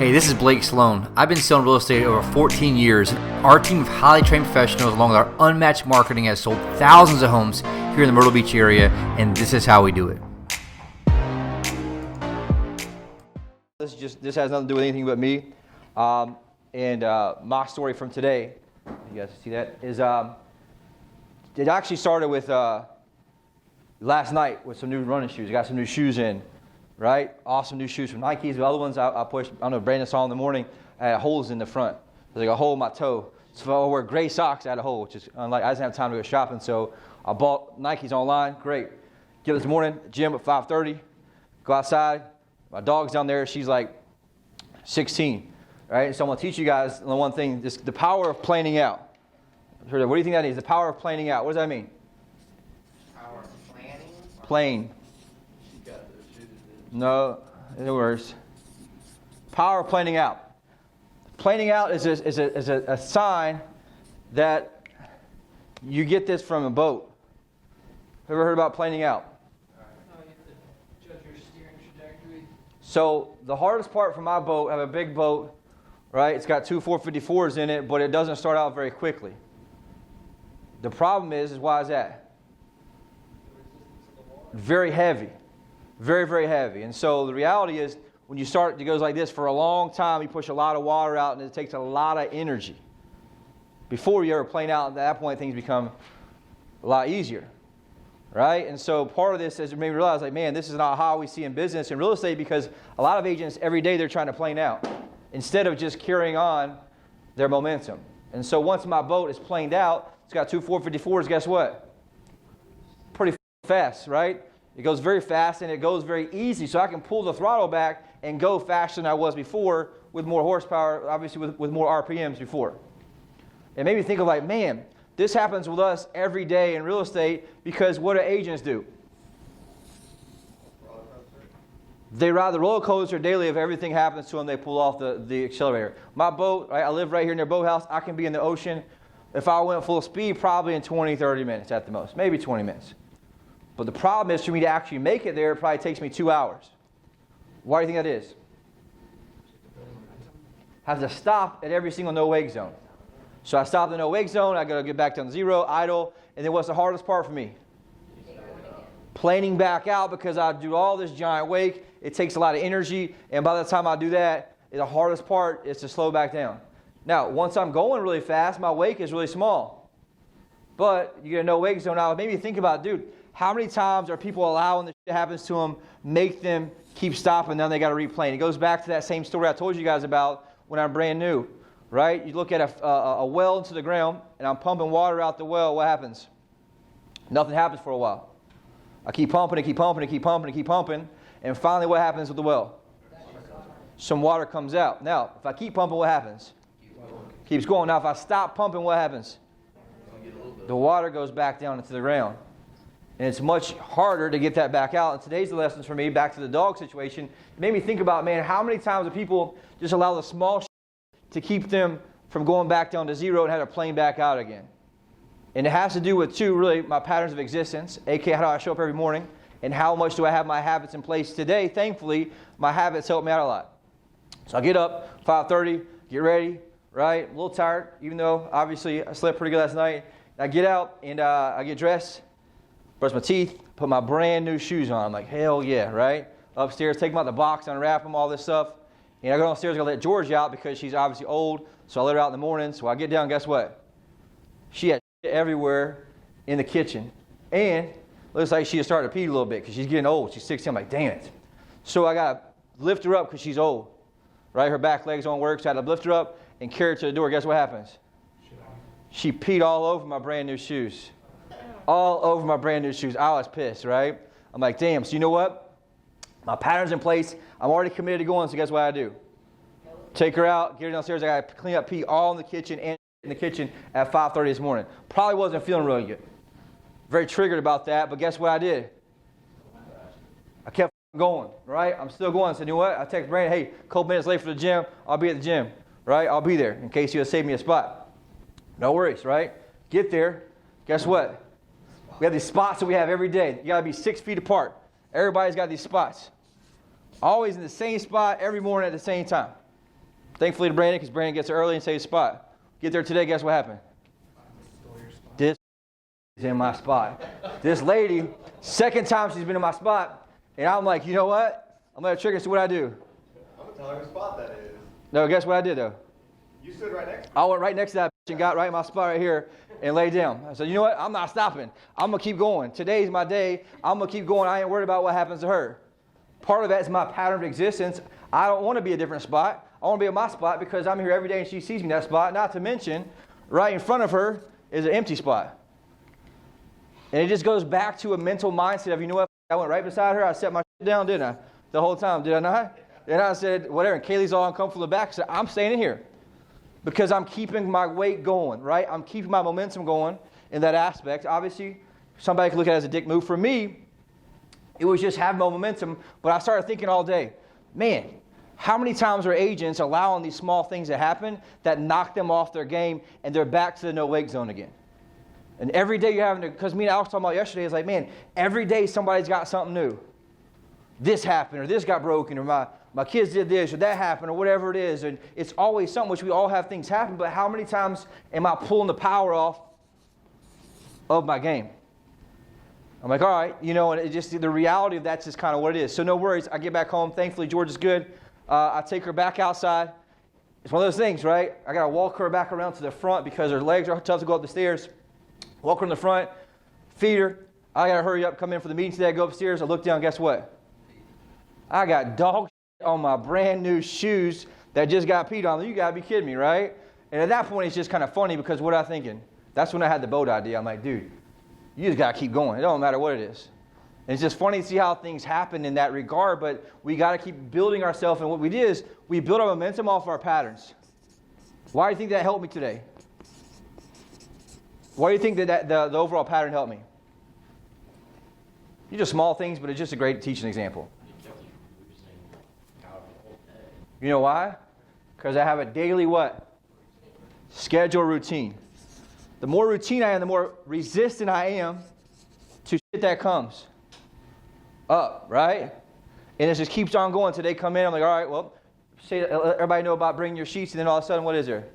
Hey, this is Blake Sloan. I've been selling real estate over 14 years. Our team of highly trained professionals, along with our unmatched marketing, has sold thousands of homes here in the Myrtle Beach area, and this is how we do it. This has nothing to do with anything but me. My story from today, you guys see that, is it actually started with last night with some new running shoes. I got some new shoes in. Right? Awesome new shoes from Nikes. The other ones I pushed, I don't know, Brandon saw in the morning, I had holes in the front. There's like a hole in my toe. So if I wear gray socks, I had a hole, which is unlike, I didn't have time to go shopping. So I bought Nikes online. Great. Get up this morning, gym at 5:30. Go outside. My dog's down there. She's like 16. Right? So I'm going to teach you guys the one thing, the power of planning out. What do you think that is? The power of planning out. What does that mean? Power of planning? Plain. No, it works. Power of planning out. Planning out is a sign that you get this from a boat. Ever heard about planning out? No, you have to judge your steering trajectory. So the hardest part for my boat, I have a big boat, right? It's got two 454s in it, but it doesn't start out very quickly. The problem is why is that? Very heavy. Very, very heavy. And so the reality is when you start, it goes like this for a long time, you push a lot of water out and it takes a lot of energy. Before you ever plane out, at that point things become a lot easier. Right? And so part of this is it made me realize, like, man, this is not how we see in business and real estate, because a lot of agents, every day they're trying to plane out instead of just carrying on their momentum. And so once my boat is planed out, it's got two 454s, guess what? Pretty fast, right? It goes very fast and it goes very easy, so I can pull the throttle back and go faster than I was before with more horsepower, obviously with more RPMs before. It made me think of like, man, this happens with us every day in real estate, because what do agents do? They ride the roller coaster daily. If everything happens to them, they pull off the accelerator. My boat, right, I live right here near Boathouse. I can be in the ocean. If I went full speed, probably in 20, 30 minutes at the most, maybe 20 minutes. But the problem is, for me to actually make it there, it probably takes me 2 hours. Why do you think that is? I have to stop at every single no-wake zone. So I stop at the no-wake zone, I got to get back down to zero, idle, and then what's the hardest part for me? Planing back out, because I do all this giant wake. It takes a lot of energy, and by the time I do that, the hardest part is to slow back down. Now, once I'm going really fast, my wake is really small. But you get a no-wake zone out. Maybe think about, dude, how many times are people allowing this shit happens to them, make them keep stopping, then they got to replane? It goes back to that same story I told you guys about when I'm brand new, right? You look at a well into the ground, and I'm pumping water out the well. What happens? Nothing happens for a while. I keep pumping and keep pumping and keep pumping and keep pumping, and finally what happens with the well? Some water comes out. Now, if I keep pumping, what happens? Keeps going. Now, if I stop pumping, what happens? The water goes back down into the ground. And it's much harder to get that back out. And today's the lessons for me, back to the dog situation. It made me think about, man, how many times do people just allow the small to keep them from going back down to zero and have to plane back out again? And it has to do with two, really, my patterns of existence, aka how do I show up every morning, and how much do I have my habits in place today. Thankfully, my habits help me out a lot. So I get up, 5:30, get ready, right? A little tired, even though obviously I slept pretty good last night. I get out and I get dressed, brush my teeth, put my brand new shoes on. I'm like, hell yeah, right? Upstairs, take them out the box, unwrap them, all this stuff. And I go downstairs, I gotta let Georgia out because she's obviously old. So I let her out in the morning. So I get down, guess what? She had shit everywhere in the kitchen. And looks like she had started to pee a little bit because she's getting old. She's 16. I'm like, damn it. So I gotta lift her up because she's old. Right? Her back legs don't work. So I had to lift her up and carry her to the door. Guess what happens? She peed all over my brand new shoes. All over my brand new shoes. I was pissed, right? I'm like, damn. So you know what? My pattern's in place. I'm already committed to going, so guess what I do? Take her out, get her downstairs. I got to clean up pee all in the kitchen and in the kitchen at 5:30 this morning. Probably wasn't feeling really good. Very triggered about that, but guess what I did? I kept going, right? I'm still going. So you know what? I text Brandon, hey, a couple minutes late for the gym. I'll be at the gym, right? I'll be there in case you'll save me a spot. No worries, right? Get there. Guess what? We have these spots that we have every day. You got to be 6 feet apart. Everybody's got these spots. Always in the same spot every morning at the same time. Thankfully to Brandon, because Brandon gets there early and saves spot. Get there today, guess what happened? This is in my spot. This lady, second time she's been in my spot, and I'm like, you know what? I'm going to trigger, so what I do? I'm going to tell her whose spot that is. No, guess what I did, though? You stood right next to I went right next to that bitch and got right in my spot right here and laid down. I said, you know what? I'm not stopping. I'm going to keep going. Today's my day. I'm going to keep going. I ain't worried about what happens to her. Part of that is my pattern of existence. I don't want to be a different spot. I want to be in my spot because I'm here every day and she sees me in that spot. Not to mention, right in front of her is an empty spot. And it just goes back to a mental mindset of, you know what? I went right beside her. I set my shit down, didn't I? The whole time, did I not? And I said, whatever. And Kaylee's all uncomfortable in the back. I said, I'm staying in here because I'm keeping my weight going, right? I'm keeping my momentum going in that aspect. Obviously, somebody could look at it as a dick move. For me, it was just having momentum. But I started thinking all day, man, how many times are agents allowing these small things to happen that knock them off their game and they're back to the no-wake zone again? And every day you're having to, because me and Alex talking about yesterday, it's like, man, every day somebody's got something new. This happened, or this got broken, or my kids did this, or that happened, or whatever it is. And it's always something, which we all have things happen, but how many times am I pulling the power off of my game? I'm like, all right, you know, and it just, the reality of that's just kind of what it is. So no worries. I get back home. Thankfully, George is good. I take her back outside. It's one of those things, right? I got to walk her back around to the front because her legs are tough to go up the stairs. Walk her in the front, feed her. I got to hurry up, come in for the meeting today. I go upstairs. I look down. Guess what? I got dog shit on my brand new shoes that just got peed on. You got to be kidding me, right? And at that point, it's just kind of funny because what I'm thinking, that's when I had the boat idea. I'm like, dude, you just got to keep going. It don't matter what it is. And it's just funny to see how things happen in that regard, but we got to keep building ourselves. And what we did is we built our momentum off our patterns. Why do you think that helped me today? Why do you think that the overall pattern helped me? These are small things, but it's just a great teaching example. You know why? Because I have a daily what? Schedule routine. The more routine I am, the more resistant I am to shit that comes up, right? And it just keeps on going until they come in. I'm like, all right, well, say let everybody know about bringing your sheets, and then all of a sudden, what is there?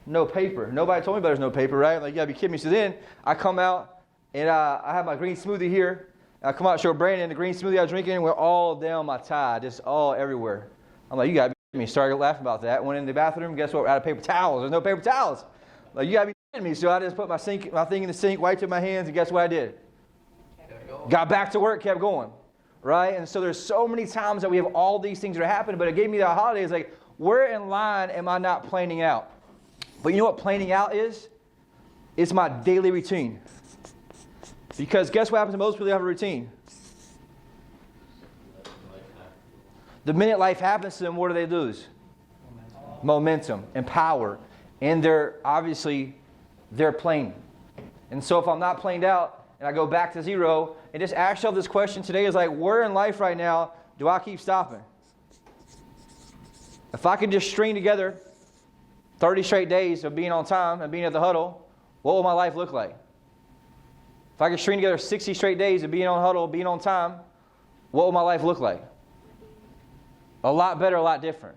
No paper. Nobody told me there's no paper, right? I'm like, you gotta be kidding me. So then I come out and I have my green smoothie here. I come out and show Brandon the green smoothie I was drinking, and we're all down my tie, just all everywhere. I'm like, you gotta be kidding me. Started laughing about that. Went in the bathroom. Guess what? We're out of paper towels. There's no paper towels. I'm like, you gotta be kidding me. So I just put my thing in the sink, wiped up my hands, and guess what I did? Got back to work, kept going, right? And so there's so many times that we have all these things that are happening, but it gave me the holiday. It's like, where in line am I not planning out? But you know what planning out is? It's my daily routine. Because guess what happens to most people who have a routine? The minute life happens to them, what do they lose? Momentum and power. And they're playing. And so if I'm not planed out and I go back to zero, and just ask yourself this question today is like, where in life right now do I keep stopping? If I could just string together 30 straight days of being on time and being at the huddle, what will my life look like? If I could string together 60 straight days of being on huddle, being on time, what will my life look like? A lot better, a lot different.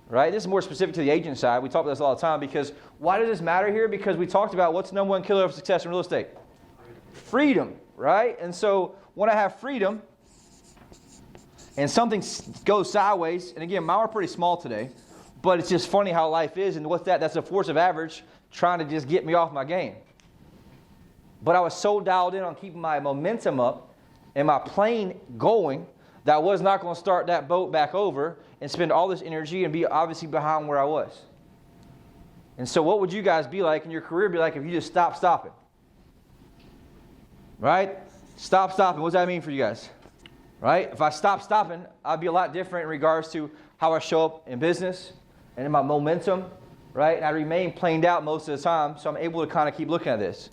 Right? This is more specific to the agent side. We talk about this all the time because why does this matter here? Because we talked about what's the number one killer of success in real estate? Freedom, right? And so when I have freedom and something goes sideways, and again, mine are pretty small today, but it's just funny how life is, and what's that? That's a force of average trying to just get me off my game. But I was so dialed in on keeping my momentum up and my plane going that I was not going to start that boat back over and spend all this energy and be obviously behind where I was. And so what would you guys be like in your career be like if you just stopped stopping? Right? Stop stopping. What does that mean for you guys? Right? If I stopped stopping, I'd be a lot different in regards to how I show up in business and in my momentum, right? And I remain planed out most of the time, so I'm able to kind of keep looking at this.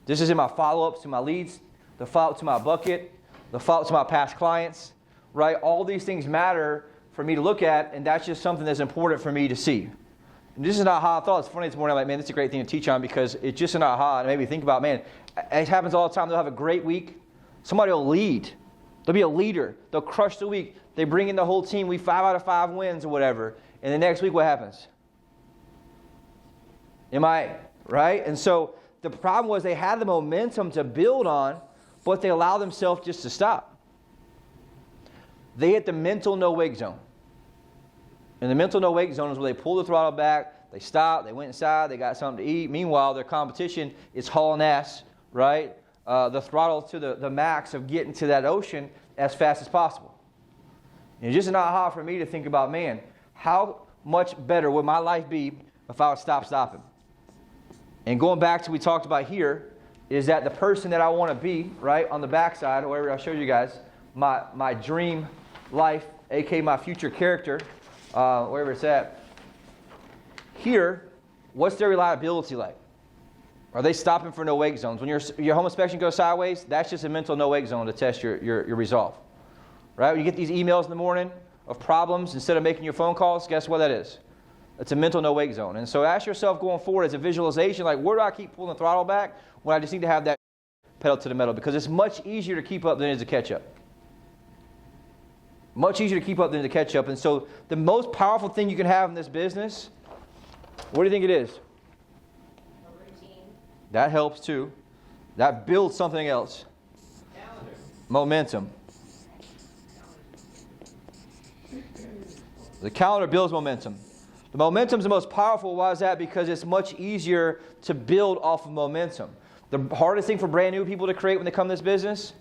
This is in my follow-ups to my leads, the follow-up to my bucket, the follow-up to my past clients, right? All these things matter for me to look at, and that's just something that's important for me to see. And this is an aha thought. It's funny this morning, I'm like, man, this is a great thing to teach on because it's just an aha, and it made me think about, man, it happens all the time. They'll have a great week. Somebody will lead. They'll be a leader. They'll crush the week. They bring in the whole team. We 5 out of 5 wins or whatever. and the next week what happens? MIA, right? And so the problem was they had the momentum to build on, but they allowed themselves just to stop. They hit the mental no-wake zone. And the mental no-wake zone is where they pull the throttle back, they stop, they went inside, they got something to eat. Meanwhile, their competition is hauling ass, right? The throttle to the max of getting to that ocean as fast as possible. And it's just not hard for me to think about, man, how much better would my life be if I would stop stopping? And going back to what we talked about here, is that the person that I want to be, right, on the backside, or wherever I showed you guys, my dream life, aka my future character, wherever it's at. Here, what's their reliability like? Are they stopping for no-wake zones? When your home inspection goes sideways, that's just a mental no-wake zone to test your resolve. Right? When you get these emails in the morning of problems, instead of making your phone calls, guess what that is? It's a mental no-wake zone. And so ask yourself going forward as a visualization, like, where do I keep pulling the throttle back when I just need to have that pedal to the metal? Because it's much easier to keep up than it is to catch up. Much easier to keep up than to catch up. And so the most powerful thing you can have in this business, what do you think it is? A routine. That helps too. That builds something else. Calendar. Momentum. The calendar builds momentum. The momentum is the most powerful. Why is that? Because it's much easier to build off of momentum. The hardest thing for brand new people to create when they come to this business,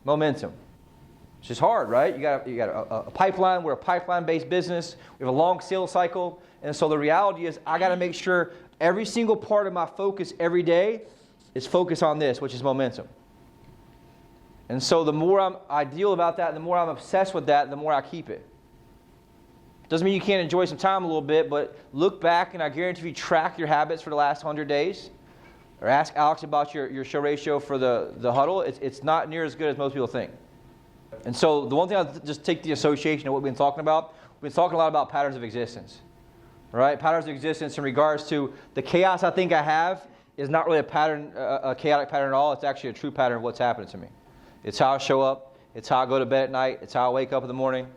momentum. It's just hard, right? You got a pipeline. We're a pipeline-based business. We have a long sales cycle. And so the reality is I got to make sure every single part of my focus every day is focused on this, which is momentum. And so the more I'm ideal about that, the more I'm obsessed with that, the more I keep it. Doesn't mean you can't enjoy some time a little bit, but look back, and I guarantee if you track your habits for the last 100 days, or ask Alex about your show ratio for the huddle, it's not near as good as most people think. And so the one thing I'll just take the association of what we've been talking about, we've been talking a lot about patterns of existence. Right? Patterns of existence in regards to the chaos I think I have is not really a pattern, a chaotic pattern at all. It's actually a true pattern of what's happening to me. It's how I show up. It's how I go to bed at night. It's how I wake up in the morning.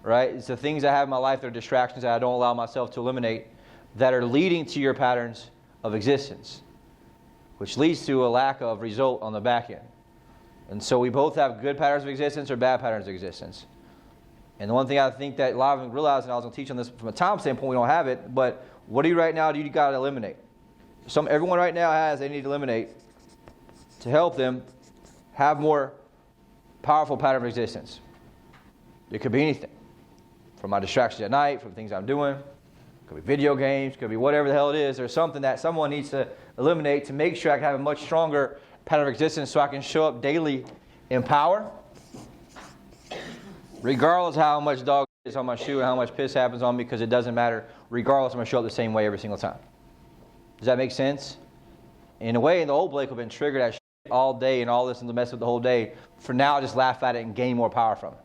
Right? It's the things I have in my life that are distractions that I don't allow myself to eliminate that are leading to your patterns of existence, which leads to a lack of result on the back end. And so we both have good patterns of existence or bad patterns of existence. And the one thing I think that a lot of them realize, and I was going to teach on this from a time standpoint, we don't have it, but what do you right now do you got to eliminate? Everyone right now has, they need to eliminate to help them have more powerful pattern of existence. It could be anything. From my distractions at night, from things I'm doing. It could be video games, could be whatever the hell it is. There's something that someone needs to eliminate to make sure I can have a much stronger pattern of existence so I can show up daily in power. Regardless of how much dog is on my shoe and how much piss happens on me, because it doesn't matter. Regardless, I'm going to show up the same way every single time. Does that make sense? In a way, the old Blake would have been triggered at shit all day and all this and the mess with the whole day. For now, just laugh at it and gain more power from it.